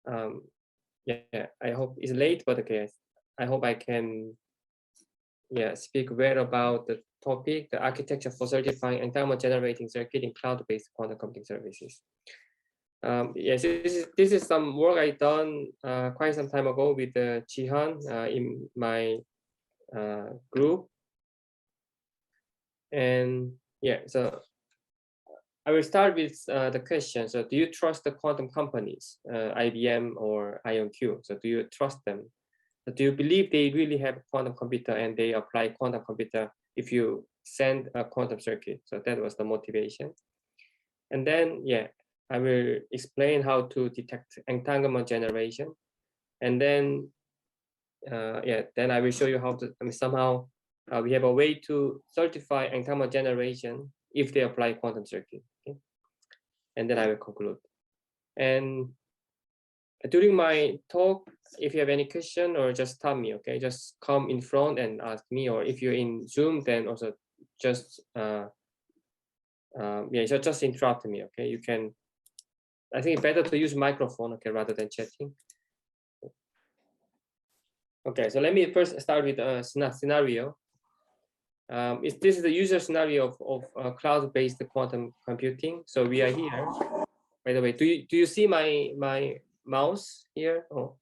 Yeah, I hope it's late, but okay, I hope I can speak well about the topic, the architecture for certifying entanglement-generating circuit in cloud-based quantum computing services. Yes, this is some work I done quite some time ago with Jihan in my group, and yeah, so I will start with the question. So, do you trust the quantum companies, IBM or IonQ? So, do you trust them? Do you believe they really have a quantum computer and they apply quantum computer if you send a quantum circuit? So that was the motivation. And then, yeah, I will explain how to detect entanglement generation. And then, then I will show you how to, somehow we have a way to certify entanglement generation if they apply quantum circuit. Okay? And then I will conclude. And during my talk, if you have any question or just tell me, okay, just come in front and ask me, or if you're in Zoom, then also just so just interrupt me, okay? You can, I think it's better to use microphone, okay, rather than chatting. Okay, so let me first start with a scenario. This is the user scenario of cloud-based quantum computing. So we are here. By the way, do you see my mouse here? Oh.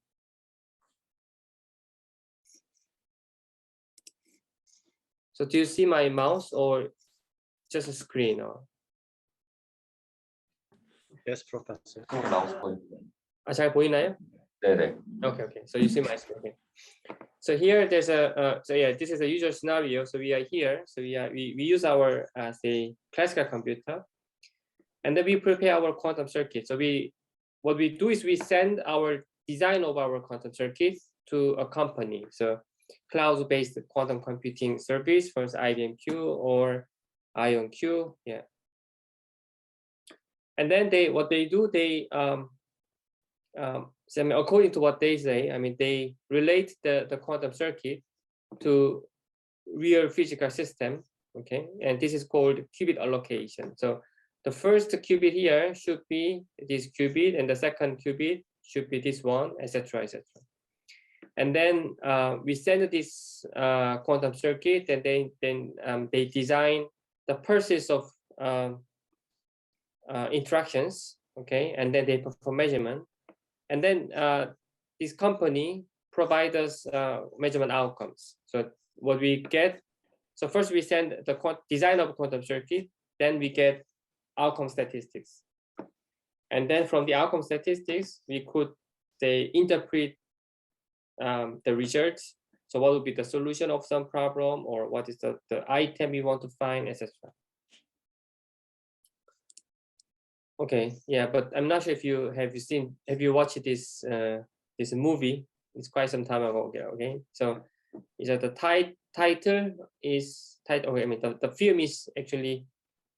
So do you see my mouse or just a screen? Or? Yes, Professor. 잘 보이나요? 네네. Okay. So you see my screen. Okay. So here there's this is a user scenario. So we are here. So we use our say classical computer, and then we prepare our quantum circuit. So what we do is we send our design of our quantum circuit to a company. So cloud-based quantum computing service, first IBM-Q or IonQ, yeah. And then what they do, according to what they say, they relate the quantum circuit to real physical system, okay? And this is called qubit allocation. So the first qubit here should be this qubit, and the second qubit should be this one, etc., etc. And then we send this quantum circuit, and then they design the process of interactions, okay? And then they perform measurement, and then this company provides us measurement outcomes. So what we get, so first we send the design of a quantum circuit, then we get outcome statistics. And then from the outcome statistics, we could say interpret the results. So what would be the solution of some problem, or what is the item we want to find, etc. Okay, yeah, but I'm not sure if have you watched this this movie? It's quite some time ago. Okay, so the title is okay. The film is actually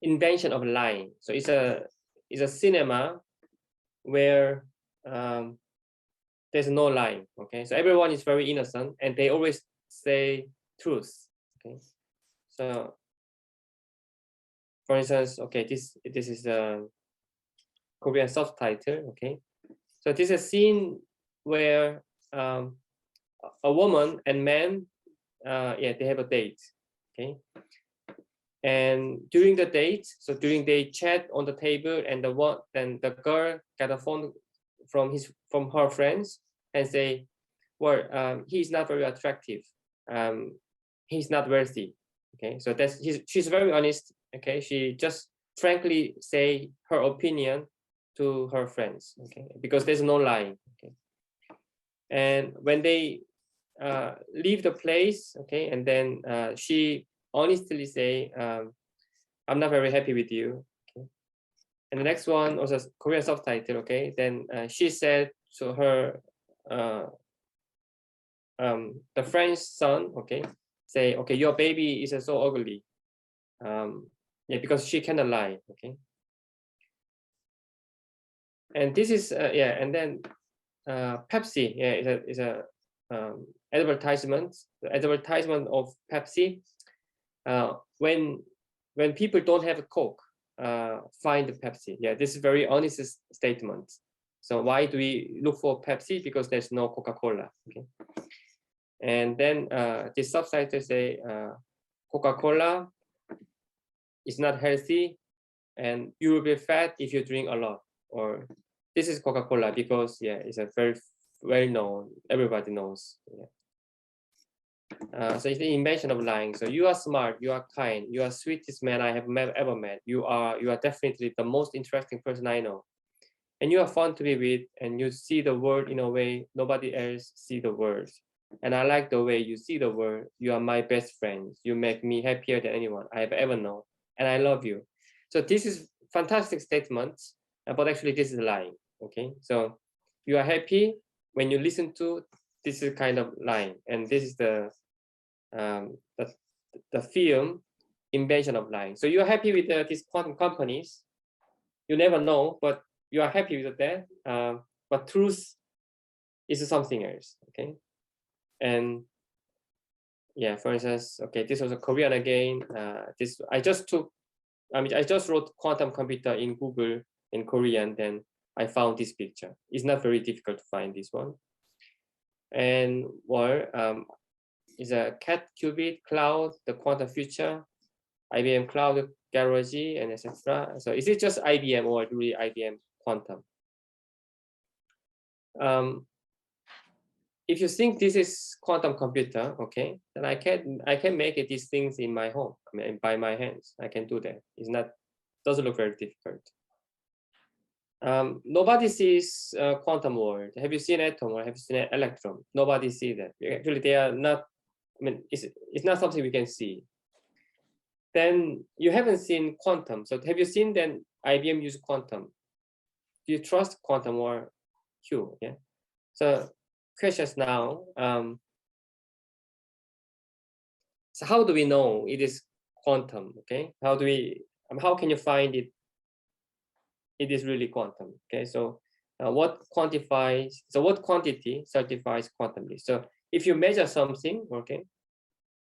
Invention of Lying. So it's a cinema where there's no lying. Okay, so everyone is very innocent and they always say truth. Okay, so for instance, okay, this is a Korean subtitle. Okay, so this is a scene where a woman and man, they have a date. Okay, and during the date, so during they chat on the table, and the girl got a phone from her friends and say, well, he's not very attractive. He's not wealthy. Okay, so she's very honest. Okay, she just frankly say her opinion to her friends. Okay, because there's no lying. Okay, and when they leave the place, okay, and then she honestly say, I'm not very happy with you. Okay, and the next one was a Korean subtitle. Okay, then she said to her the French son, okay, say, okay, your baby is so ugly. Because she cannot lie. Okay, and this is and then Pepsi, is a advertisement. The advertisement of Pepsi. When people don't have a Coke, find the Pepsi. Yeah, this is very honest statement. So why do we look for Pepsi? Because there's no Coca-Cola. Okay. And then this subtitle say Coca-Cola is not healthy, and you will be fat if you drink a lot. Or this is Coca-Cola because it's a very well known. Everybody knows. Yeah. So it's the invention of lying. So you are smart, you are kind, you are sweetest man I have ever met. You are definitely the most interesting person I know. And you are fun to be with, and you see the world in a way nobody else see the world. And I like the way you see the world. You are my best friend. You make me happier than anyone I have ever known. And I love you. So this is fantastic statements, but actually this is lying. Okay, so you are happy when you listen to this is kind of lying, and this is the film invention of lying. So you're happy with these quantum companies. You never know, but you are happy with that. But truth is something else. Okay, and yeah, for instance, okay, this was a Korean again. This I just wrote quantum computer in Google in Korean, then I found this picture. It's not very difficult to find this one. And is a cat qubit cloud, the quantum future, IBM cloud garage, and etc. So is it just IBM or really IBM quantum? If you think this is quantum computer, okay, then I can make these things in my home. I mean, by my hands, I can do that. It's not doesn't look very difficult. Nobody sees quantum world. Have you seen atom or have you seen an electron? Nobody sees that. Actually, they are not. I mean, it's not something we can see. Then you haven't seen quantum. So have you seen then IBM use quantum? Do you trust quantum or Q? Yeah. So questions now. So how do we know it is quantum? Okay. How do we? How can you find it? It is really quantum. Okay. So what quantifies? So what quantity certifies quantumly? So if you measure something, okay,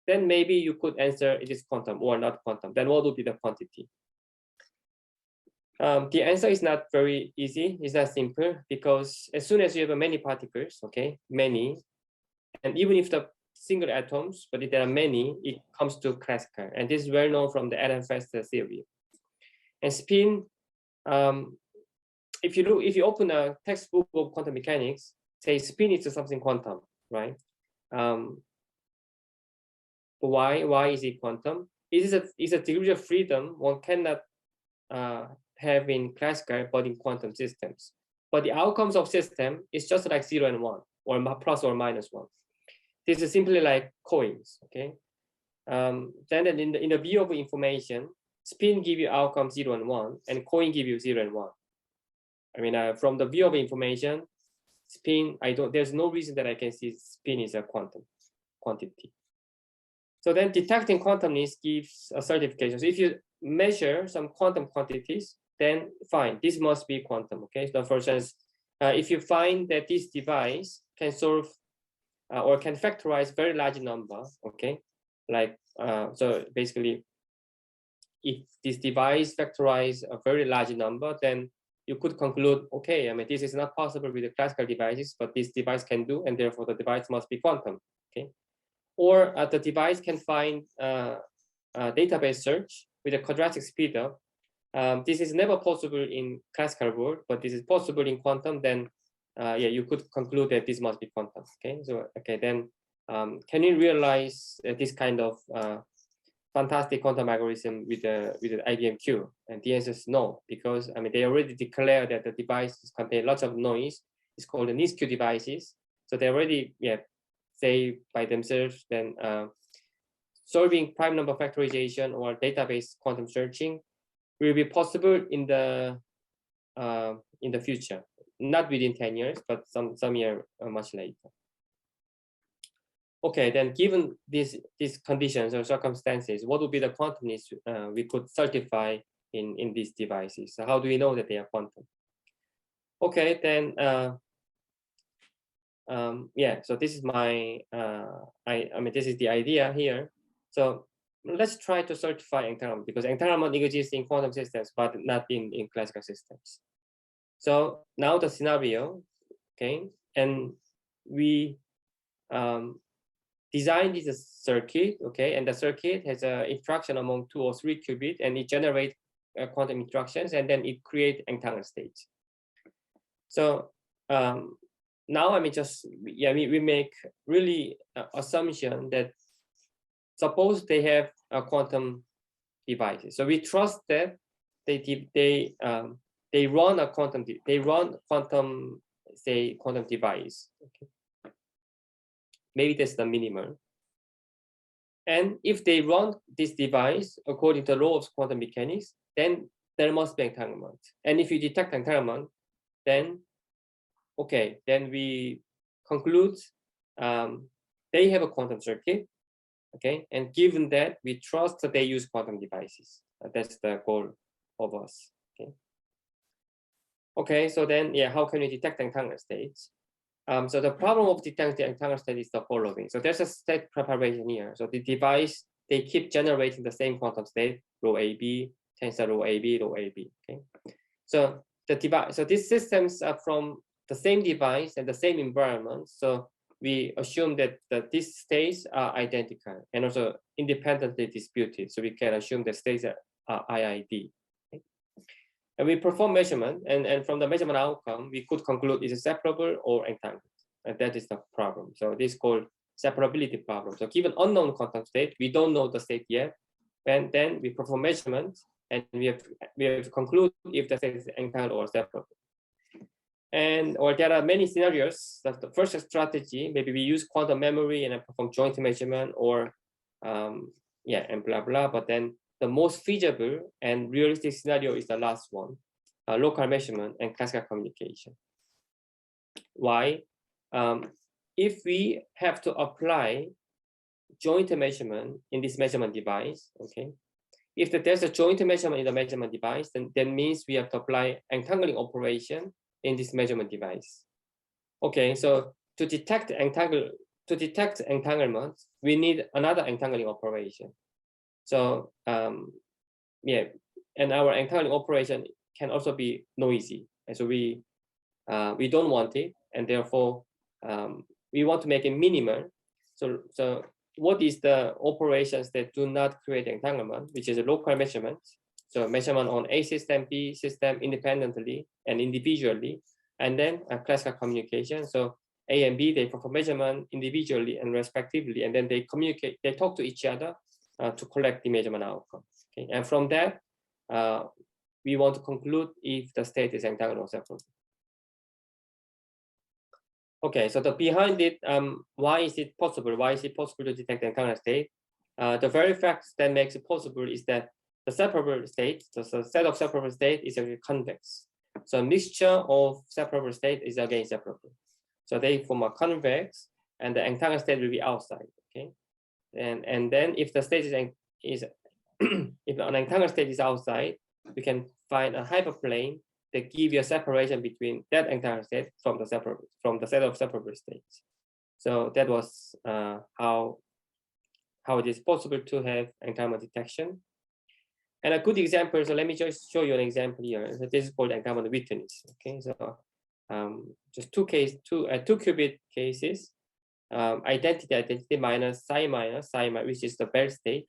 then maybe you could answer it is quantum or not quantum. Then what would be the quantity? The answer is not very easy. It's not simple because as soon as you have many particles, okay, many, and even if the single atoms, but if there are many, it comes to classical. And this is well known from the Adam Fester theory. And spin, if you open a textbook of quantum mechanics, say spin is something quantum, right? Why is it quantum? It is a degree of freedom one cannot have in classical, but in quantum systems. But the outcomes of system is just like 0 and 1, or plus or minus 1. This is simply like coins, okay? Then in the view of information, spin give you outcome 0 and 1, and coin give you 0 and 1. I mean, from the view of information, spin, there's no reason that I can see spin is a quantum quantity. So then detecting quantumness gives a certification. So if you measure some quantum quantities, then fine, this must be quantum, okay? So for instance, if you find that this device can solve or can factorize very large number, okay? Like, so basically, if this device factorize a very large number, then you could conclude, okay, I mean, this is not possible with the classical devices, but this device can do, and therefore the device must be quantum, okay? Or the device can find database search with a quadratic speedup. This is never possible in classical world, but this is possible in quantum. Then, you could conclude that this must be quantum. Okay, so then can you realize this kind of fantastic quantum algorithm with the IBM Q? And the answer is no, because I mean they already declare that the devices contain lots of noise. It's called the NISQ devices. So they already say by themselves then solving prime number factorization or database quantum searching will be possible in the future, not within 10 years, but some year much later. Okay, then given these conditions or circumstances, what would be the quantumness we could certify in these devices? So how do we know that they are quantum? Okay, then so this is my I mean this is the idea here. So let's try to certify entanglement, because entanglement exists in quantum systems but not in classical systems. So now the scenario, okay, and we design this circuit, okay, and the circuit has an interaction among 2 or 3 qubits, and it generates quantum interactions, and then it creates entangled states. So now I mean, just we make really assumption that suppose they have a quantum devices. So we trust that they run a quantum quantum device. Okay. Maybe that's the minimal. And if they run this device according to the law of quantum mechanics, then there must be entanglement. And if you detect entanglement, then okay, then we conclude they have a quantum circuit. Okay, and given that we trust that they use quantum devices, that's the goal of us. Okay. Okay, so then how can we detect entangled states? So the problem of detecting entangled state is the following. So there's a state preparation here. So the device, they keep generating the same quantum state, rho AB, tensor rho AB, rho AB. Okay. So the device, so these systems are from the same device and the same environment. So we assume that these states are identical and also independently disputed. So we can assume the states are IID. Okay. And we perform measurement, and from the measurement outcome, we could conclude is it separable or entangled. And that is the problem. So this is called separability problem. So given unknown quantum state, we don't know the state yet. And then we perform measurement, and we have to conclude if the state is entangled or separable. And or there are many scenarios. That the first strategy, maybe we use quantum memory and perform joint measurement, or and blah blah. But then the most feasible and realistic scenario is the last one, local measurement and classical communication. Why? If we have to apply joint measurement in this measurement device, okay, if there's a joint measurement in the measurement device, then that means we have to apply entangling operation in this measurement device. Okay, so to detect entanglement, we need another entangling operation. So and our entangling operation can also be noisy, and so we don't want it, and therefore we want to make it minimal. So what is the operations that do not create entanglement, which is a local measurement. So measurement on A system, B system independently and individually, and then a classical communication. So A and B, they perform measurement individually and respectively, and then they communicate, they talk to each other to collect the measurement outcome. Okay, and from that, we want to conclude if the state is entangled or separable. Okay, so the behind it, why is it possible? Why is it possible to detect entangled state? The very fact that makes it possible is that the separable state, the set of separable state is actually convex. So a mixture of separable state is again separable. So they form a convex, and the entangled state will be outside. Okay, and then if the state is if an entangled state is outside, we can find a hyperplane that give you a separation between that entangled state from the set of separable states. So that was how it is possible to have entanglement detection. And a good example, so let me just show you an example here. So this is called entanglement witness. Okay, so just two qubit cases, identity minus psi, which is the belt state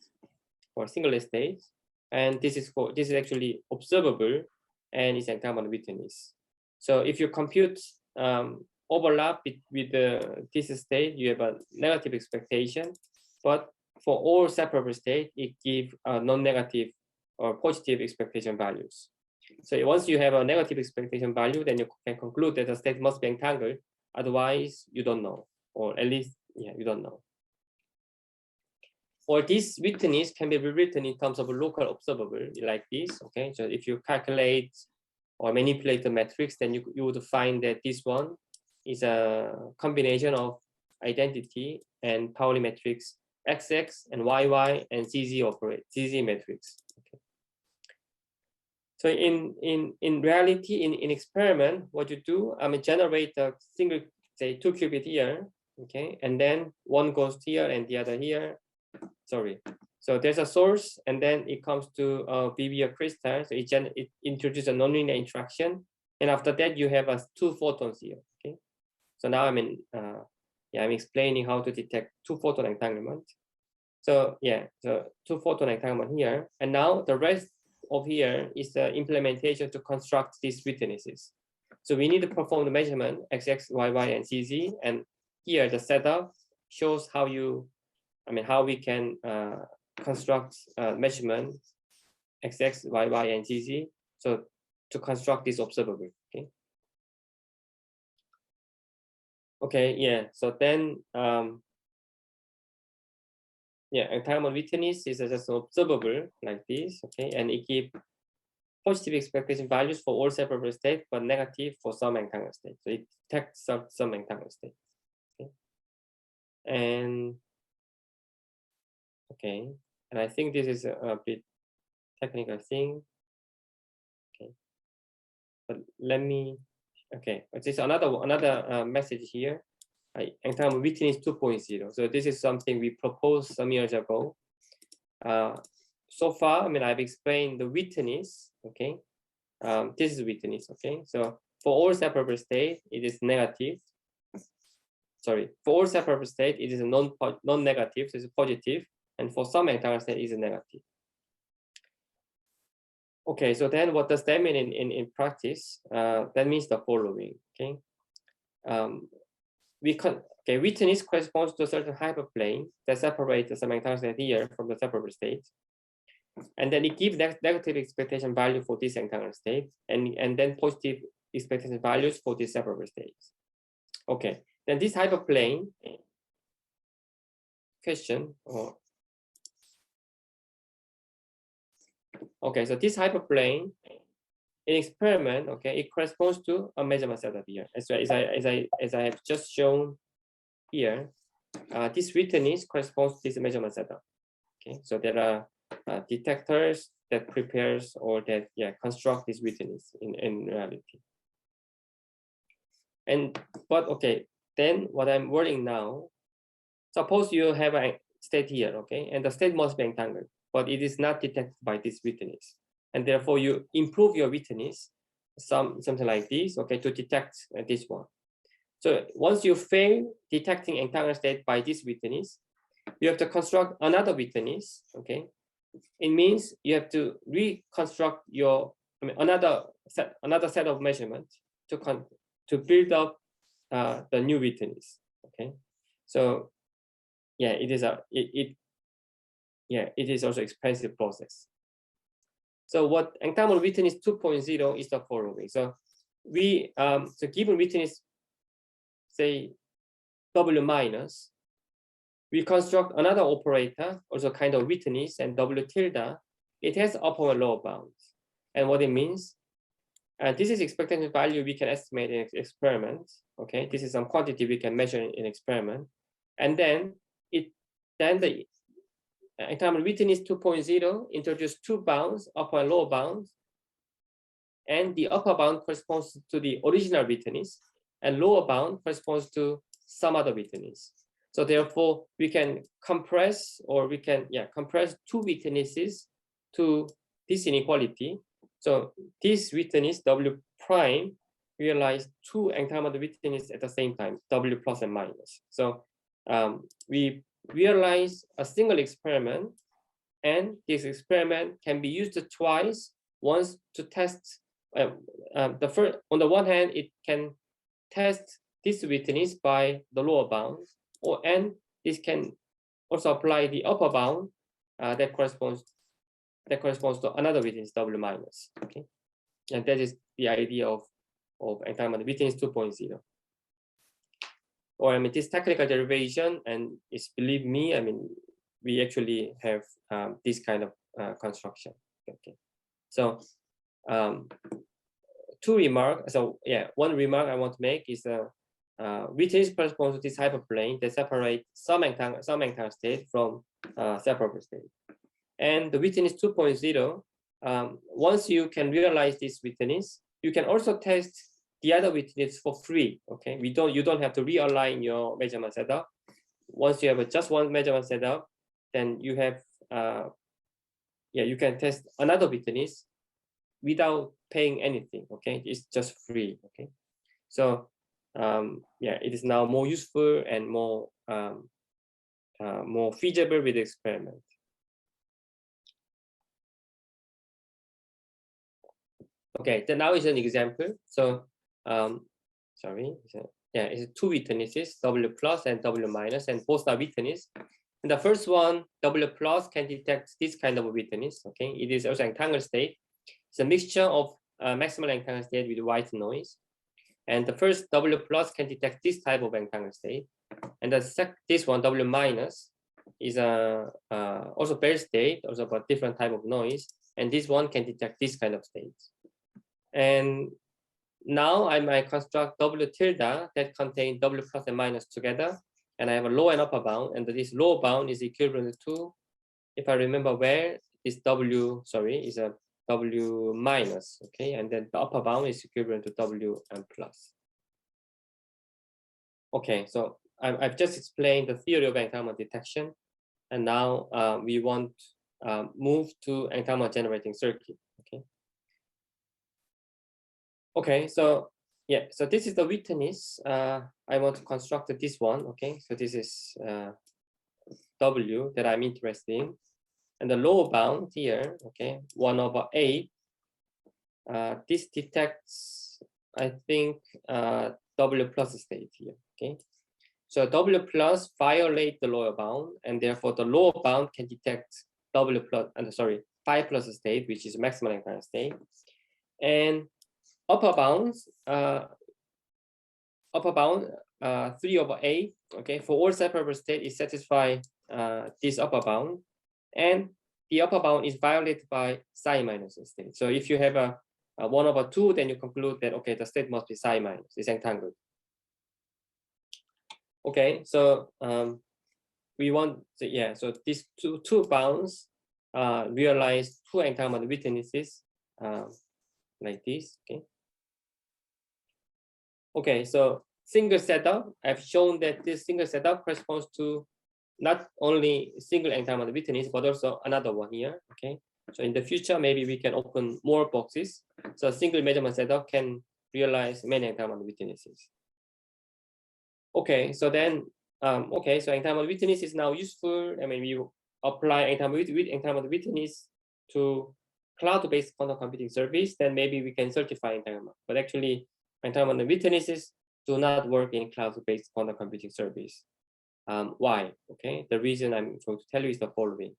or singlet state, and this is actually observable and it's entanglement witness. So if you compute overlap with this state, you have a negative expectation, but for all separable state, it gives non-negative or positive expectation values. So once you have a negative expectation value, then you can conclude that the state must be entangled. Otherwise, you don't know, or at least, you don't know. Or this witness can be rewritten in terms of a local observable like this. Okay, so if you calculate or manipulate the matrix, then you would find that this one is a combination of identity and Pauli matrix XX and YY and ZZ matrix. Okay. So in reality, in experiment, what you do, generate a single, say 2 qubit here, okay, and then one goes here and the other here. Sorry. So there's a source, and then it comes to BBR crystal. So it introduces a nonlinear interaction, And after that, you have two photons here. Okay. So now I'm explaining how to detect two photon entanglement. So yeah, so two photon entanglement here. And now the rest of here is the implementation to construct these witnesses. So we need to perform the measurement XX, YY, and ZZ. And here the setup shows how how we can construct measurement XX, YY, and ZZ. So to construct this observable. Okay. Okay. Yeah. So then entanglement witness is just observable like this. Okay, and it gives positive expectation values for all separable states, but negative for some entangled states. So it detects some entangled states. Okay. And I think this is a bit technical thing. Okay, but let me. Okay, there's another message here. Entanglement witness 2.0. So this is something we proposed some years ago. So far, I've explained the witness. Okay. This is witness. Okay, so for all separable state, it is negative. Sorry, for all separable state, it is a non-negative, so it's positive, and for some entangled state, it is a negative. Okay, so then what does that mean in practice? That means the following. Okay, witness corresponds to a certain hyperplane that separates some entangled state here from the separable state. And then it gives negative expectation value for this entangled state, and then positive expectation values for these separable states. Okay, then this hyperplane question. Okay, so this hyperplane in experiment, okay, it corresponds to a measurement setup here. As I have just shown here, this witness corresponds to this measurement setup. Okay, so there are detectors that prepares or that construct this witness in reality. But okay, then what I'm worrying now, suppose you have a state here, okay, and the state must be entangled, but it is not detected by this witness, and therefore you improve your witness something like this, okay, to detect this one. So once you fail detecting entangled state by this witness, you have to construct another witness. Okay, it means you have to reconstruct your another set of measurements to build up the new witness. Okay, so it is also expensive process. So what entanglement witness 2.0 is the following. So so given witness, say W minus, we construct another operator, also kind of witness, and W tilde. It has upper and lower bounds. And what it means, this is expectation value we can estimate in experiment. Okay, this is some quantity we can measure in experiment. And then the entanglement witness 2.0 introduce two bounds, upper and lower bounds. And the upper bound corresponds to the original witness, and lower bound corresponds to some other witness. So therefore, we can compress, or we can compress two witnesses to this inequality. So this witness W prime realize two entanglement witnesses at the same time, W plus and minus. So we realize a single experiment, and this experiment can be used twice. Once to test the first, on the one hand, it can test this witness by the lower bound, and this can also apply the upper bound that corresponds to another witness W minus. Okay, and that is the idea of entanglement witness 2.0. Or this technical derivation, and it's, believe me, we actually have this kind of construction. Okay, so two remarks. So one remark I want to make is witness corresponds to this hyperplane that separate some entangled state from separable state. And the witness 2.0, once you can realize this witness, you can also test the other witness for free. Okay, you don't have to realign your measurement setup. Once you have just one measurement setup, then you have you can test another witness without paying anything. Okay, it's just free. Okay, so yeah, it is now more useful and more more feasible with the experiment. Okay, then now is an example. So sorry, yeah, it's two witnesses, W plus and W minus, and both are witness. And the first one, W plus, can detect this kind of witness. Okay, it is also entangled state. It's a mixture of maximal entangled state with white noise. And the first W plus can detect this type of entangled state. And this one, W minus, is also bare state, also but different type of noise. And this one can detect this kind of states. And now I might construct W tilde that contain W plus and minus together. And I have a lower and upper bound. And this lower bound is equivalent to, if I remember where, this W, sorry, is a W minus, okay? And then the upper bound is equivalent to W and plus. Okay, so I've just explained the theory of entanglement detection. And now we want move to entanglement generating circuit, okay? Okay, so yeah, so this is the witness. I want to construct this one, okay? So this is W that I'm interested in. And the lower bound here, okay, 1/8. This detects, I think, W plus state here, okay? So W plus violate the lower bound, and therefore the lower bound can detect W plus, phi plus state, which is maximal entangled state. And upper bounds, 3/8, okay, for all separable state is satisfy this upper bound, and the upper bound is violated by psi minus state. So if you have a 1/2, then you conclude that, okay, the state must be psi minus, it's entangled. Okay, so we want, so these two bounds realize two entanglement witnesses like this, okay. Okay, so single setup, I've shown that this single setup corresponds to not only single entanglement witness, but also another one here, okay. So in the future, maybe we can open more boxes. So a single measurement setup can realize many entanglement witnesses. Okay, so then, okay, so entanglement witness is now useful. I mean, we apply entanglement witness to cloud-based quantum computing service, then maybe we can certify entanglement. But actually, entanglement witnesses do not work in cloud-based quantum computing service. Why? Okay, the reason I'm going to tell you is the following.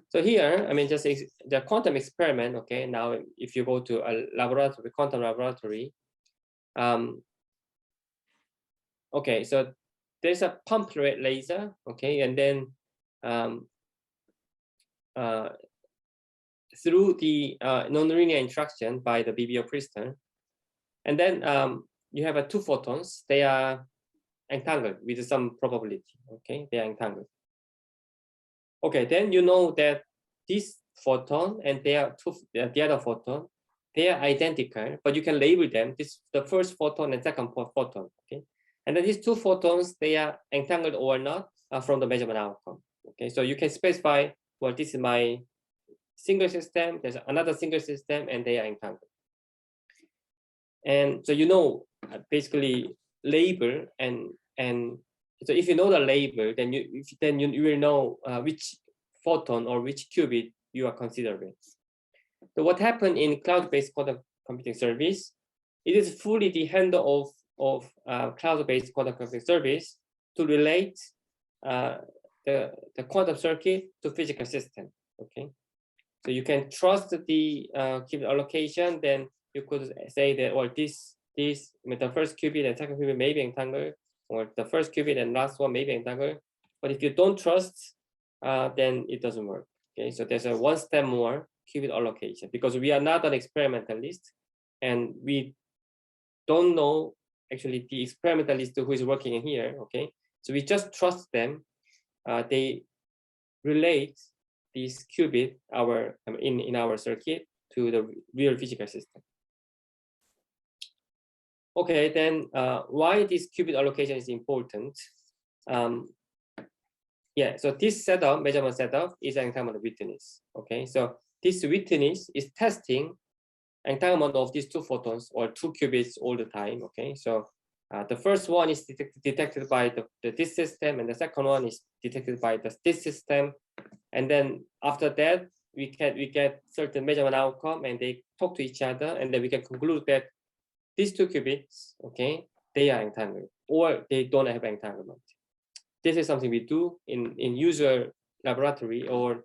So here, I mean, just the quantum experiment. Okay, now if you go to a laboratory, quantum laboratory, okay, so there's a pump laser, okay, and then through the nonlinear interaction by the BBO crystal, and then you have two photons. They are entangled with some probability. Okay, they are entangled. Okay, then you know that this photon and the other photon, they are identical, but you can label them. This the first photon and second photon. Okay, and then these two photons, they are entangled or not from the measurement outcome. Okay, so you can specify, well, this is my single system. There's another single system, and they are entangled. And so you know, basically label and so if you know the label, then you will know which photon or which qubit you are considering. So what happened in cloud-based quantum computing service? It is fully the handle of cloud-based quantum computing service to relate the quantum circuit to physical system. Okay, so you can trust the qubit allocation. Then you could say that, well, this the first qubit and second qubit may be entangled, or the first qubit and last one may be entangled. But if you don't trust, then it doesn't work. Okay, so there's a one step more qubit allocation, because we are not an experimentalist, and we don't know actually the experimentalist who is working in here. Okay, so we just trust them. They relate this qubit in our circuit to the real physical system. Okay, then why this qubit allocation is important? Yeah, so this setup, measurement setup, is an entanglement witness. Okay, so this witness is testing entanglement of these two photons or two qubits all the time. Okay, so the first one is detected by this system, and the second one is detected by this system, and then after that we get certain measurement outcome, and they talk to each other, and then we can conclude that these two qubits, okay, they are entangled or they don't have entanglement. This is something we do in usual laboratory or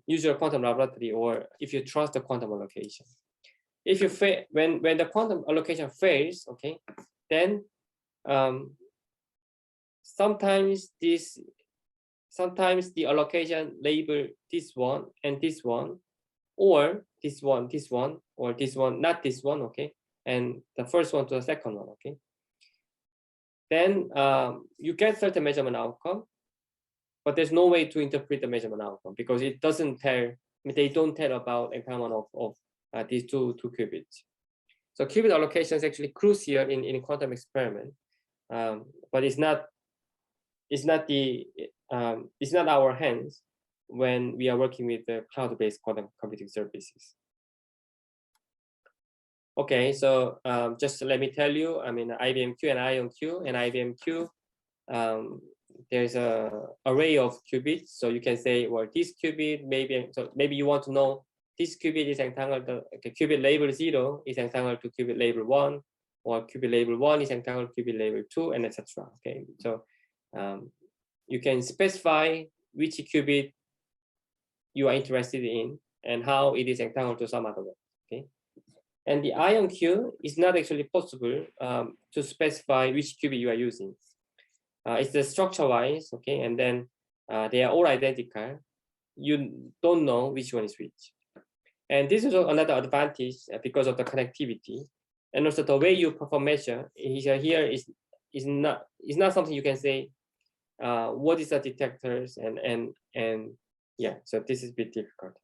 usual quantum laboratory, or if you trust the quantum allocation. If you fail, when the quantum allocation fails, okay, then sometimes the allocation label this one and this one, or this one, or this one, not this one, okay, and the first one to the second one, okay. Then you get certain measurement outcome, but there's no way to interpret the measurement outcome because it doesn't tell. They don't tell about entanglement of these two qubits. So qubit allocation is actually crucial in quantum experiment, but it's not our hands when we are working with the cloud-based quantum computing services. Okay, so just let me tell you, I mean, IBM Q and IonQ, and IBM Q, there's a array of qubits. So you can say, well, this qubit maybe you want to know this qubit is entangled. Qubit label 0 is entangled to qubit label 1, or qubit label 1 is entangled to qubit label 2, and etc. Okay, so you can specify which qubit you are interested in and how it is entangled to some other one. Okay, and the IonQ is not actually possible to specify which qubit you are using. It's the structure-wise, okay, and then they are all identical. You don't know which one is which. And this is another advantage because of the connectivity, and also the way you perform measure here is not something you can say. What is the detectors and yeah, so this is a bit difficult.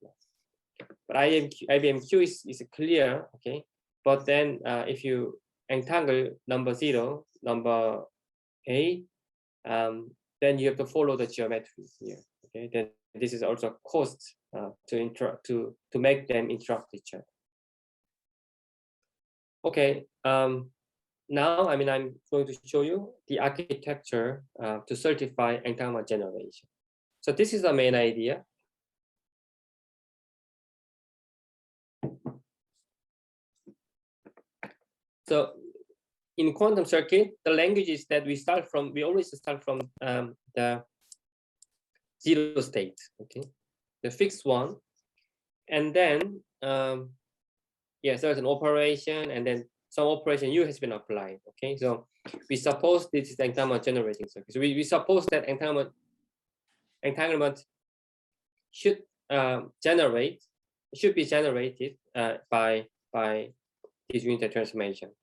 But IBM Q is clear, okay. But then if you entangle number 0, number A, then you have to follow the geometry here. Okay, then this is also cost to make them interact each other. Okay, now I mean I'm going to show you the architecture to certify entanglement generation. So this is the main idea. So in quantum circuit, the languages that we always start from the 0 state, okay, the fixed one, and then yeah, so there's an operation, and then some operation U has been applied. Okay, so we suppose this is entanglement generating circuit. So we suppose that entanglement should be generated by this unitary transformation.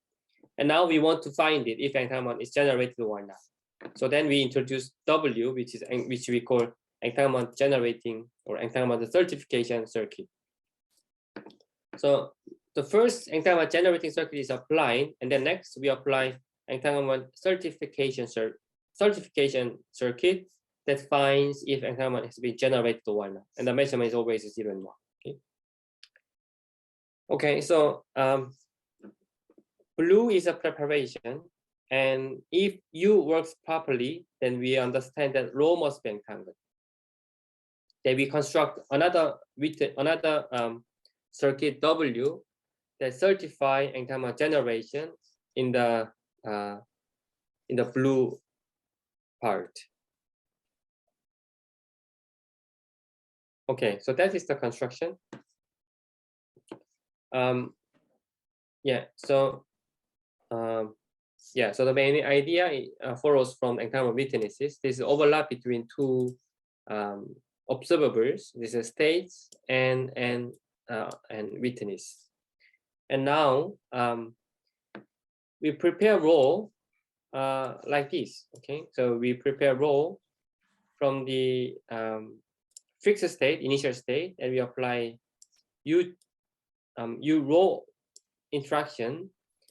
And now we want to find it if entanglement is generated or not. So then we introduce W, which we call entanglement generating or entanglement certification circuit. So the first entanglement generating circuit is applied, and then next we apply entanglement certification circuit that finds if entanglement has been generated or not, and the measurement is always 0 and 1. Okay. Okay, so blue is a preparation, and if U works properly, then we understand that rho must be entangled. Then we construct another circuit W that certify entanglement generation in the blue part. Okay, so that is the construction. Yeah, so yeah, so the main idea follows from entanglement witnesses. This is overlap between two observables. This is states and witness. And now we prepare rho like this. Okay, so we prepare rho from the fixed state, initial state, and we apply U rho interaction,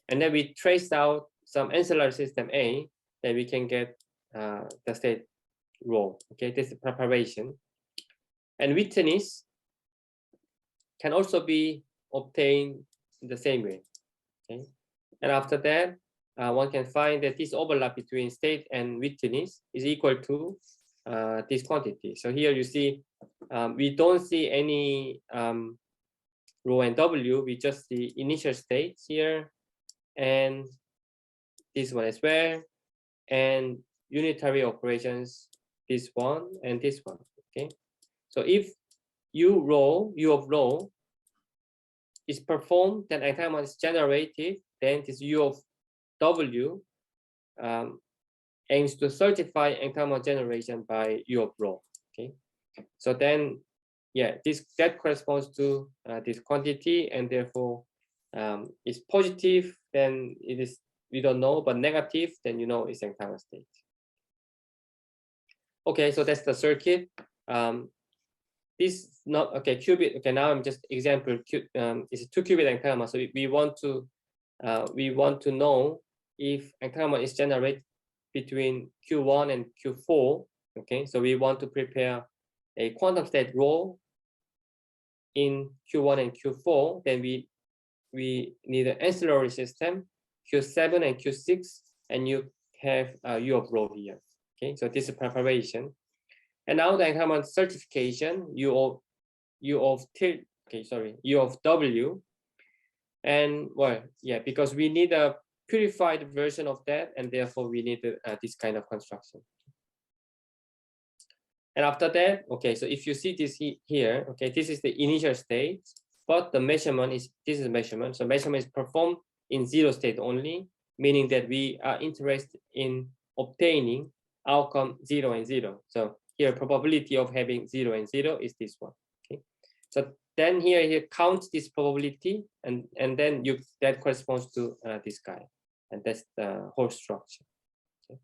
and then we trace out some ancillary system A, that we can get the state rho. Okay, this is preparation. And witness can also be obtained in the same way. Okay, and after that, one can find that this overlap between state and witness is equal to this quantity. So here you see we don't see any rho and W. We just see initial states here, and this one as well, and unitary operations, this one and this one. Okay, so if U of rho is performed, then entanglement is generated, then this U of W aims to certify entanglement generation by U of rho. Okay, so then, yeah, that corresponds to this quantity, and therefore it's positive, then it is, we don't know, but negative, then you know it's entanglement state. Okay, so that's the circuit. This not okay qubit. Okay, now I'm just example. It's a 2-qubit entanglement. So we want to know if entanglement is generated between Q1 and Q4. Okay, so we want to prepare a quantum state rho in Q1 and Q4. Then we need an ancillary system Q7 and Q6, and you have U of rho here. Okay, so this is preparation. And now the entanglement certification, U of W. And well, yeah, because we need a purified version of that, and therefore we need this kind of construction. And after that, okay, so if you see this here, okay, this is the initial state, but the measurement is, this is measurement. So measurement is performed in 0 state only, meaning that we are interested in obtaining outcome 0 and 0. So here, probability of having 0 and 0 is this one. Okay, so then here count this probability, and then that corresponds to this guy, and that's the whole structure. Okay.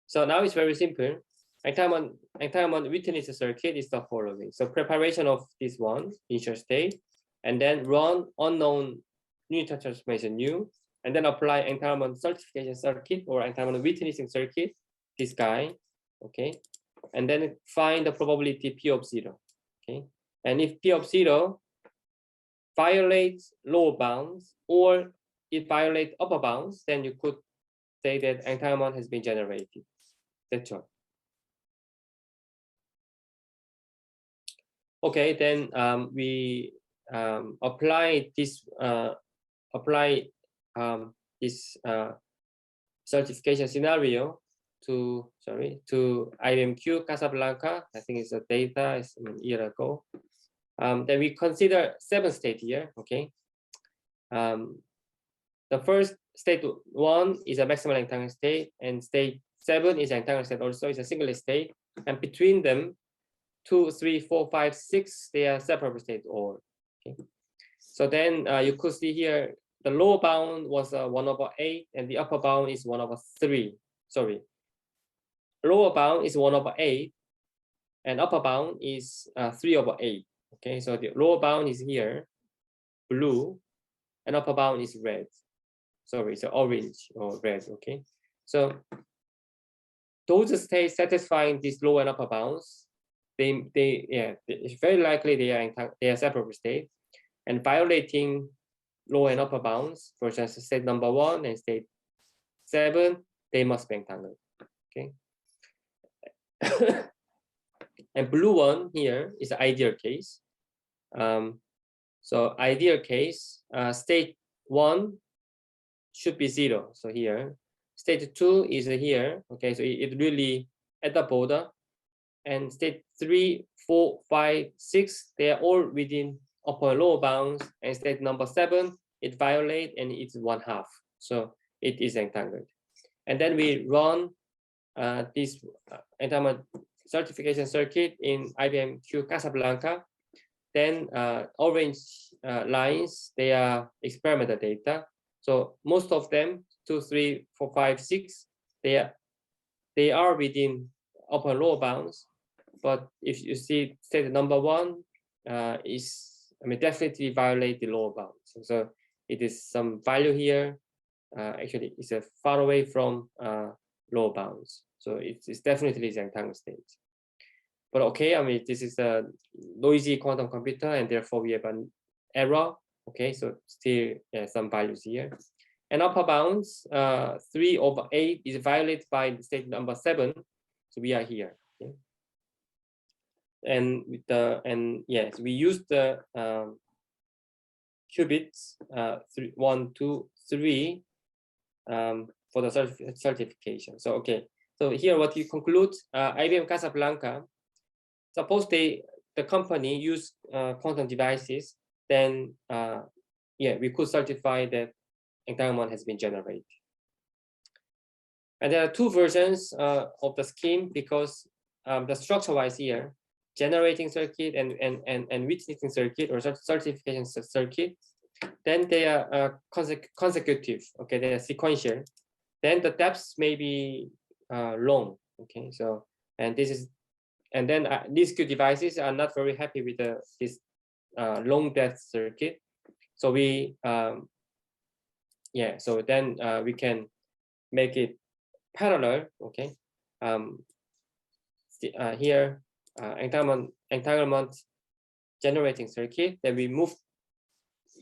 So now it's very simple. Entanglement witness circuit is the following. So preparation of this one initial state, and then run unknown unitary transformation U, and then apply entanglement certification circuit or entanglement witnessing circuit, this guy. Okay, and then find the probability P of 0. Okay, and if P of 0 violates lower bounds or it violates upper bounds, then you could say that entanglement has been generated. That's all. Okay, then we apply this certification scenario to IBM-Q Casablanca. I think it's a data, it's a year ago. Then we consider 7 states here. Okay, the first state 1 is a maximal entanglement state, and state 7 is entanglement state also. It's a single state, and between them 2, 3, 4, 5, 6, they are separable state all. Okay, so then you could see here the lower bound was 1/8, and the upper bound is 1/3. Sorry, lower bound is 1/8, and upper bound is 3/8. Okay, so the lower bound is here, blue, and upper bound is red. Sorry, so orange or red. Okay, so those states satisfying these lower and upper bounds, it's very likely they are separable state, and violating lower and upper bounds, for instance, state number 1 and state 7, they must be entangled. Okay. And blue one here is the ideal case. So ideal case, state 1 should be 0. So here, state 2 is here. Okay, so it really at the border, and state 3, 4, 5, 6, they are all within upper and lower bounds, and state number 7, it violates and it's 1/2. So it is entangled. And then we run this entanglement certification circuit in IBM-Q Casablanca. Then orange lines, they are experimental data. So most of them, 2, 3, 4, 5, 6, they are within upper and lower bounds. But if you see state number 1 definitely violate the lower bounds. So it is some value here. Actually, it's far away from lower bounds. So it's definitely the entangled state. But okay, this is a noisy quantum computer, and therefore we have an error. Okay, so still some values here. And upper bounds 3/8 is violated by the state number 7. So we are here. Okay? And with the yes, we use the qubits 1, 2, 3 for the certification. So okay, so here what you conclude, IBM Casablanca, suppose the company use quantum devices, then yeah, we could certify that entanglement has been generated. And there are two versions of the scheme, because the structure-wise here, generating circuit and witnessing circuit or certification circuit, then they are consecutive. Okay, they are sequential. Then the depths may be long. Okay, so and then these two devices are not very happy with this long depth circuit. So we yeah, so then we can make it parallel. Okay, here entanglement generating circuit. Then we move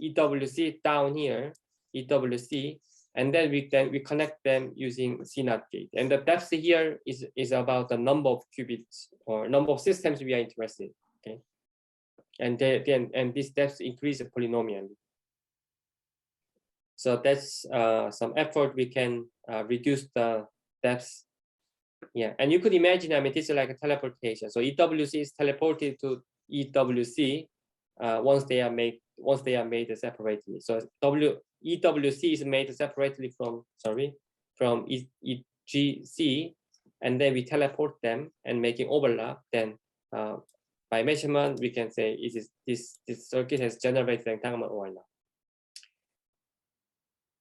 EWC down here, EWC, and then we connect them using CNOT gate. And the depth here is about the number of qubits or number of systems we are interested. Okay, and then this depth increases polynomially. So that's some effort we can reduce the depth. Yeah, and you could imagine, I mean, this is like a teleportation. So EWC is teleported to EWC once they are made separately. So EWC is made separately from EGC, and then we teleport them and making overlap. Then by measurement, we can say this circuit has generated entanglement or not.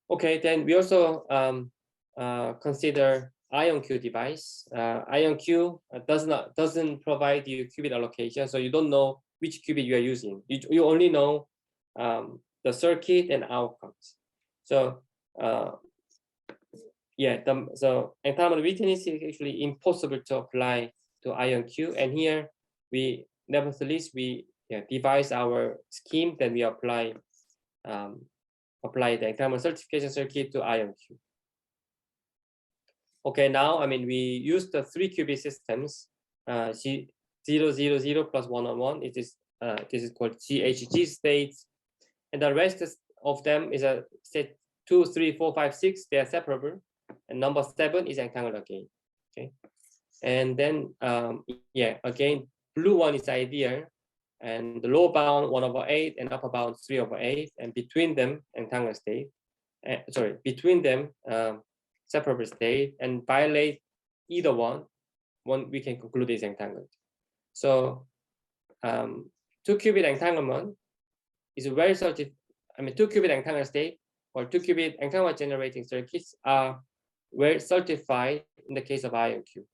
Okay, then we also consider IonQ device. IonQ doesn't provide you qubit allocation, so you don't know which qubit you are using. You only know the circuit and outcomes. So yeah, so entanglement witness is actually impossible to apply to IonQ, and here we nevertheless devise our scheme, then we apply the entanglement certification circuit to IonQ. Okay, now I mean we use the 3 qubit systems, 0, 0, 0 plus 1 on 1. This is called GHG states, and the rest of them is a state 2, 3, 4, 5, 6. They are separable, and number 7 is entangled again. Okay, and then yeah, again blue one is ideal, and the lower bound 1/8 and upper bound 3/8, and between them entangled state. Sorry, between them separable state, and violate either one we can conclude is entangled. So 2 qubit entanglement is very certified. I mean, 2 qubit entangled state or 2 qubit entanglement generating circuits are well certified in the case of IonQ.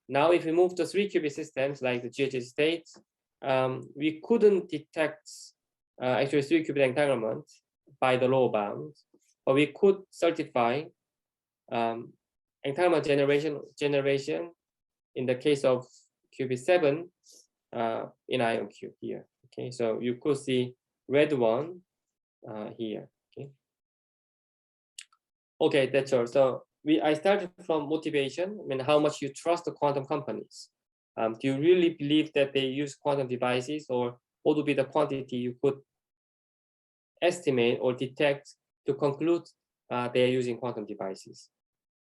Now, if we move to 3 qubit systems like the GHG states, we couldn't detect actually 3 qubit entanglement by the lower bounds, but we could certify entanglement generation in the case of qubit 7 in IonQ here. Okay, so you could see red one here. Okay, that's all. So I started from motivation. I mean, how much you trust the quantum companies. Do you really believe that they use quantum devices, or what would be the quantity you could estimate or detect to conclude they are using quantum devices?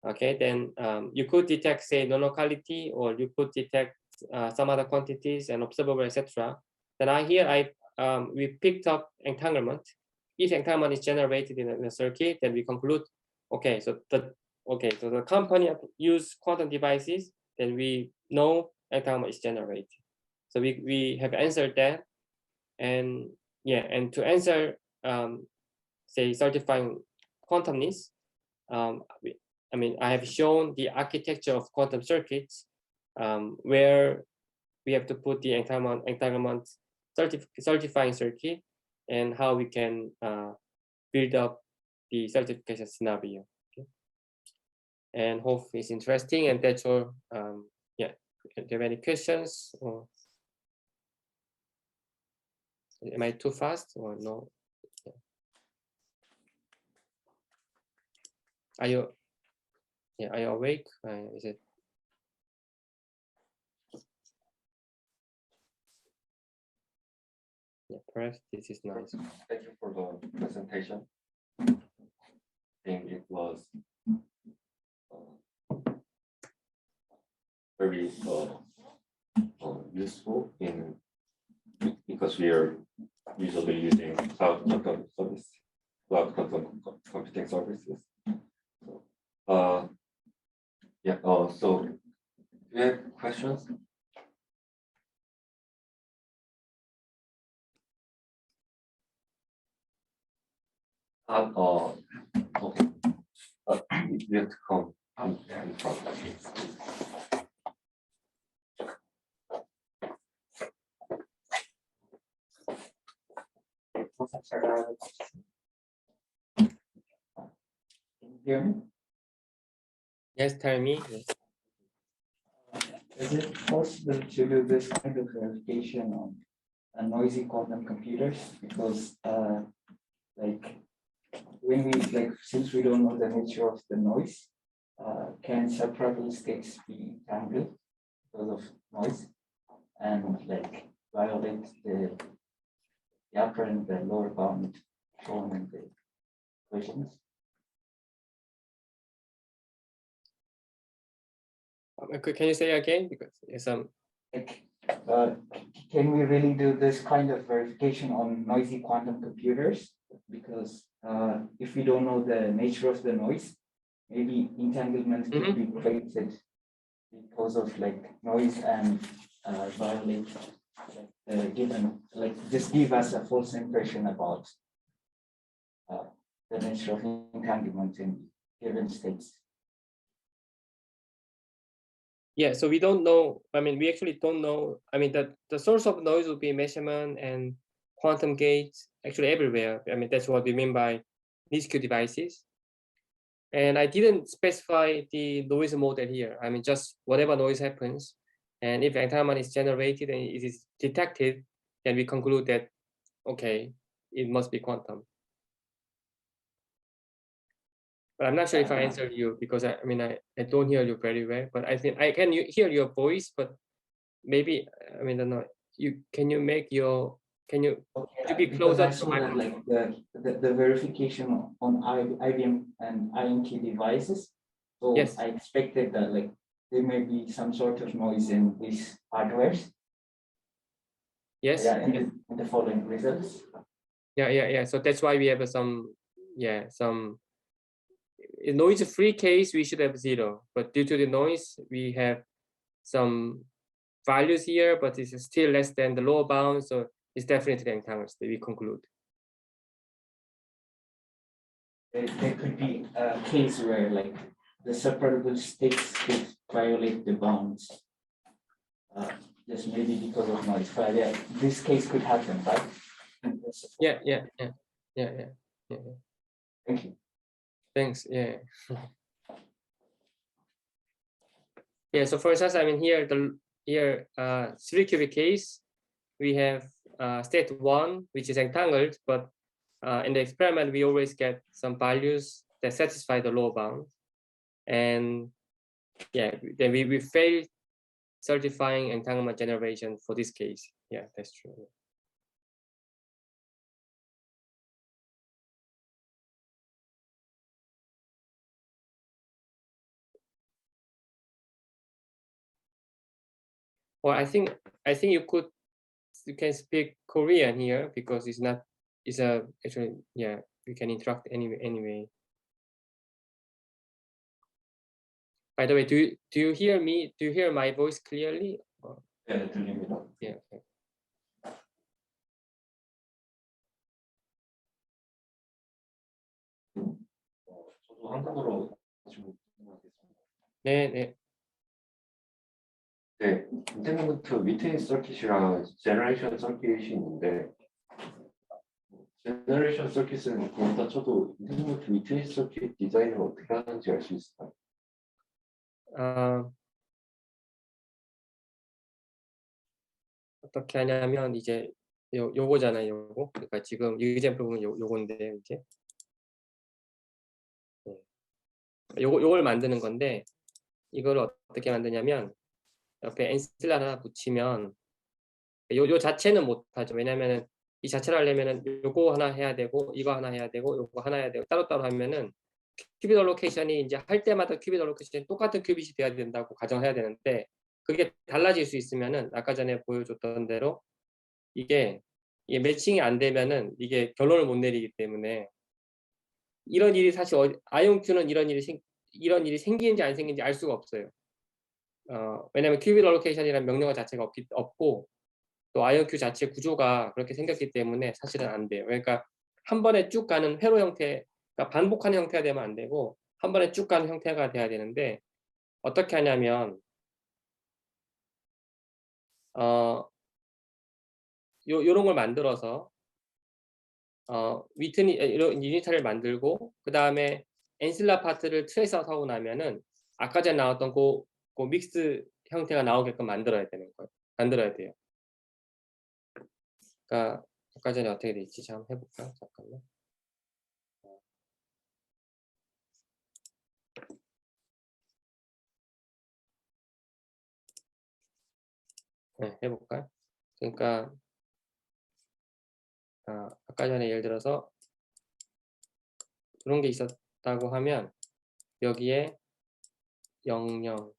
Okay, then you could detect, say, non-locality, or you could detect some other quantities and observable, etc. Then we picked up entanglement. If entanglement is generated in a circuit, then we conclude, okay, so the company use quantum devices, then we know entanglement is generated. So we have answered that, and yeah, and to answer say certifying quantumness, I mean, I have shown the architecture of quantum circuits where we have to put the entanglement certifying circuit, and how we can build up the certification scenario. Okay? And hope it's interesting, and that's all. Yeah, do you have any questions? Or am I too fast or no? Are you awake? Is it? Yeah, perhaps this is nice. Thank you for the presentation. I think it was very useful because we are usually using cloud quantum computing services. So, yeah. So, do you have questions? Okay. You have to come in front. Can you hear me? Yes, tell me. Yes. Is it possible to do this kind of verification on noisy quantum computers? Because like when we since we don't know the nature of the noise, can separable states be entangled because of noise and violate the upper and the lower bound shown in the equations? Can you say again, because there's some Can we really do this kind of verification on noisy quantum computers? Because if we don't know the nature of the noise, maybe entanglement could be created because of noise and violate given just give us a false impression about the nature of entanglement in given states. Yeah, so we don't know. I mean, we actually don't know. I mean, the source of noise will be measurement and quantum gates actually everywhere. I mean, that's what we mean by NISQ devices. And I didn't specify the noise model here. I mean, just whatever noise happens. And if entanglement is generated and it is detected, then we conclude that, okay, it must be quantum. But I'm not sure if I answered you, because I mean, I don't hear you very well, but I think I can hear your voice, but maybe, I mean, I don't know, can you be closer to my the verification on IBM and INT devices. So yes. I expected that there may be some sort of noise in these hardwares. Yes. Yeah, in the following results. Yeah. So that's why we have some in noise-free case, we should have 0, but due to the noise, we have some values here, but it's still less than the lower bound, so it's definitely entangled state, we conclude. There could be a case where the separable states could violate the bounds, just maybe because of noise. But yeah, this case could happen, right? Yeah. Thank you. Thanks. Yeah. Yeah. So for instance, I mean here 3-qubit case, we have state 1, which is entangled, but in the experiment we always get some values that satisfy the lower bound, and yeah, then we fail certifying entanglement generation for this case. Yeah, that's true. Well, I think you can speak Korean here, because actually, yeah, we can interact anyway. By the way, do you hear me? Do you hear my voice clearly? 네, 들립니다. Yeah. Okay. 저도 한국어로 지금 하겠습니다. 네. 네, 인텔리먼트 위트니스 서킷이랑 제너레이션 서킷이 있는데, 제너레이션 서킷은 그렇다 쳐도 인텔리먼트 위트니스 서킷 디자인을 어떻게 하는지 알 수 있을까요? 어떻게 하냐면 이제 요거잖아요, 요거. 그러니까 지금 example 보면 요건데 이제. 요걸 만드는 건데 이걸 어떻게 만드냐면 옆에 엔슬라를 하나 붙이면 요 자체는 못하죠. 왜냐면은 이 자체를 하려면은 요거 하나 해야 되고 이거 하나 해야 되고 요거 하나 해야 되고 따로따로 하면은 큐빗 알로케이션이 이제 할 때마다 큐빗 알로케이션이 똑같은 큐빗이 돼야 된다고 가정해야 되는데 그게 달라질 수 있으면은 아까 전에 보여줬던 대로 이게 매칭이 안 되면은 이게 결론을 못 내리기 때문에 이런 일이 사실 아이온큐는 이런 일이 생기는지 안 생기는지 알 수가 없어요. 왜냐면 큐빗 알로케이션이라는 명령어 자체가 없고 또 아이온큐 자체 구조가 그렇게 생겼기 때문에 사실은 안 돼요. 그러니까 한 번에 쭉 가는 회로 형태, 그러니까 반복하는 형태가 되면 안 되고 한 번에 쭉 가는 형태가 돼야 되는데 어떻게 하냐면 요런 걸 만들어서 이런 유니타를 만들고 그 다음에 엔실라 파트를 트레이스아웃 하고 나면은 아까 전에 나왔던 그 믹스 형태가 나오게끔 만들어야 되는 거예요. 만들어야 돼요. 그러니까 아까 전에 어떻게 돼 있지? 한번 해볼까? 잠깐만. 네, 해볼까요? 그러니까 아까 전에 예를 들어서 그런 게 있었다고 하면 여기에 00 01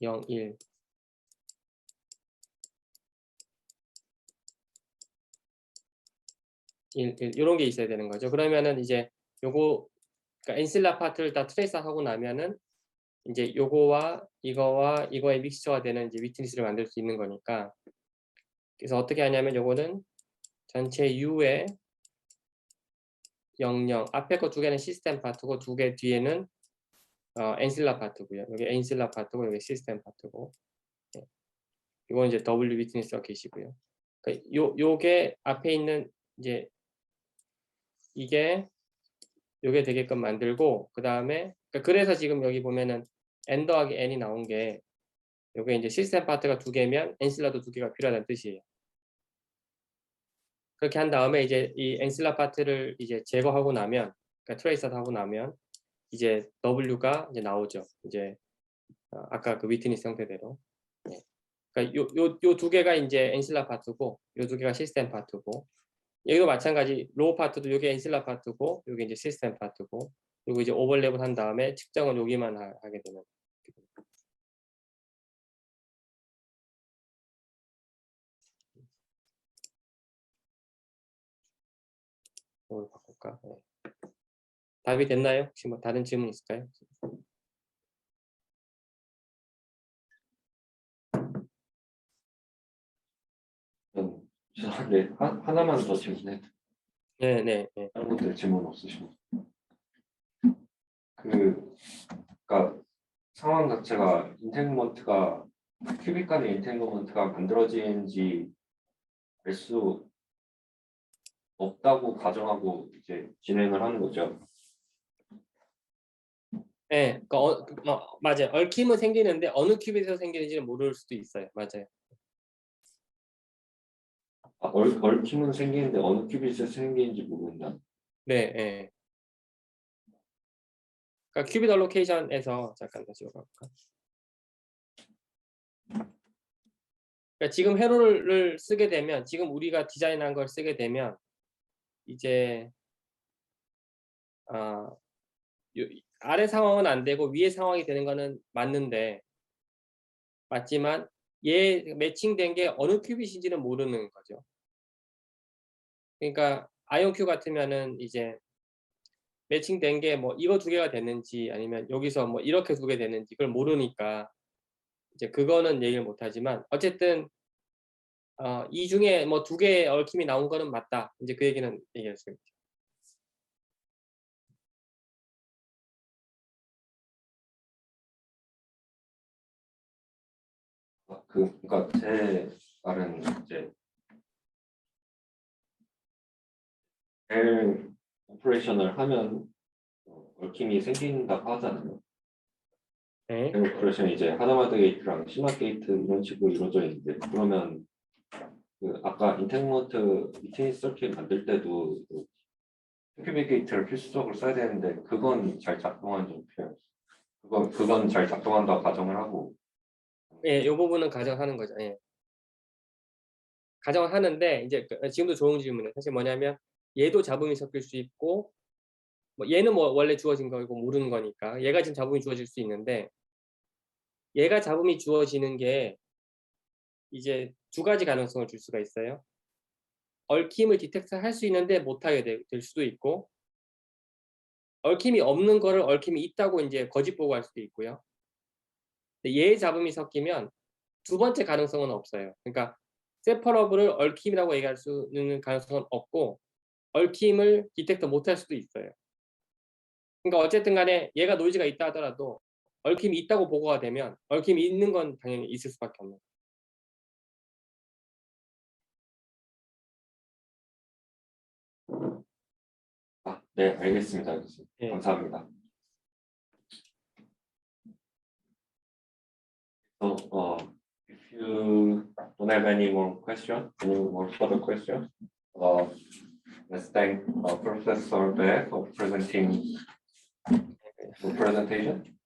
11 이런 게 있어야 되는 거죠. 그러면은 이제 요거 그러니까 엔실라 파트를 다 트레이스 하고 나면은 이제 요거와 이거와 이거의 믹스처가 되는 이제 위트니스를 만들 수 있는 거니까 그래서 어떻게 하냐면 요거는 전체 U에 00 앞에 거 두 개는 시스템 파트고 두 개 뒤에는 엔실라 파트고요. 여기 엔실라 파트고 여기 시스템 파트고 네. 이건 이제 W 위트니스가 계시고요. 그러니까 요게 앞에 있는 이제 요게 되게끔 만들고 그 다음에 그래서 지금 여기 보면은 N 더하기 N이 나온 게 요게 이제 시스템 파트가 두 개면 엔실라도 두 개가 필요하다는 뜻이에요. 그렇게 한 다음에 이제 이 엔실라 파트를 이제 제거하고 나면 그러니까 트레이스 하고 나면 이제 W가 이제 나오죠. 이제 아까 그 위트니스 형태대로. 네. 그러니까 요 두 개가 이제 엔실라 파트고 요 두 개가 시스템 파트고 여기도 마찬가지 로우 파트도 요게 엔실라 파트고 요게 이제 시스템 파트고 그리고 이제 오버랩을 한 다음에 측정은 여기만 하게 되는. 이걸 바꿀까? 네. 답이 됐나요? 혹시 뭐 다른 질문 있을까요? 죄송한데 하나만 더 질문해. 네. 다른 분들 질문 없으시고. 그러니까 상황 자체가 인탱먼트가 큐빅 간의 인탱먼트가 만들어진지 알 수 없다고 가정하고 이제 진행을 하는 거죠. 네, 맞아요. 얽힘은 생기는데 어느 큐빅에서 생기는지는 모를 수도 있어요. 맞아요. 얽힘은 생기는데 어느 큐빅에서 생기는지 모른다. 네, 네. 그러니까 큐빅 알로케이션에서 잠깐 다시 볼까? 그러니까 지금 회로를 쓰게 되면 지금 우리가 디자인한 걸 쓰게 되면 이제 아래 상황은 안 되고 위에 상황이 되는 거는 맞는데 맞지만 얘 매칭된 게 어느 큐빗인지는 모르는 거죠. 그러니까 아이온큐 같으면은 이제 매칭된 게 뭐 이거 두 개가 됐는지 아니면 여기서 뭐 이렇게 두 개 됐는지 그걸 모르니까 이제 그거는 얘기를 못 하지만 어쨌든 이 중에 뭐 두 개의 얽힘이 나온 거는 맞다. 이제 그 얘기는 얘기할 수 있죠. 그러니까 제 말은 이제 벨 오퍼레이션을 하면 얽힘이 생긴다고 하잖아요. 네. 벨 오퍼레이션이 이제 하다마드 게이트랑 시마 게이트 이런 식으로 이루어져 있는데 그러면 그 아까 인탱먼트 리테인 서킷 만들 때도 큐비게이트를 필수적으로 써야 되는데 그건 잘 작동하는지 어떻게 해요? 그건 잘 작동한다고 가정을 하고. 예, 이 부분은 가정하는 거죠. 예. 가정을 하는데 이제 지금도 좋은 질문이에요. 사실 뭐냐면 얘도 잡음이 섞일 수 있고 뭐 얘는 뭐 원래 주어진 거고 모르는 거니까 얘가 지금 잡음이 주어질 수 있는데 얘가 잡음이 주어지는 게 이제 두 가지 가능성을 줄 수가 있어요. 얽힘을 디텍트 할 수 있는데 못하게 될 수도 있고 얽힘이 없는 거를 얽힘이 있다고 이제 거짓 보고할 수도 있고요. 근데 얘의 잡음이 섞이면 두 번째 가능성은 없어요. 그러니까 세퍼러블을 얽힘이라고 얘기할 수 있는 가능성은 없고 얽힘을 디텍트 못할 수도 있어요. 그러니까 어쨌든 간에 얘가 노이즈가 있다 하더라도 얽힘이 있다고 보고가 되면 얽힘이 있는 건 당연히 있을 수밖에 없는 거예요. 네, 알겠습니다. 예. 감사합니다. So, if you don't have any more questions, any more further questions, let's thank Professor Beck for presenting the presentation.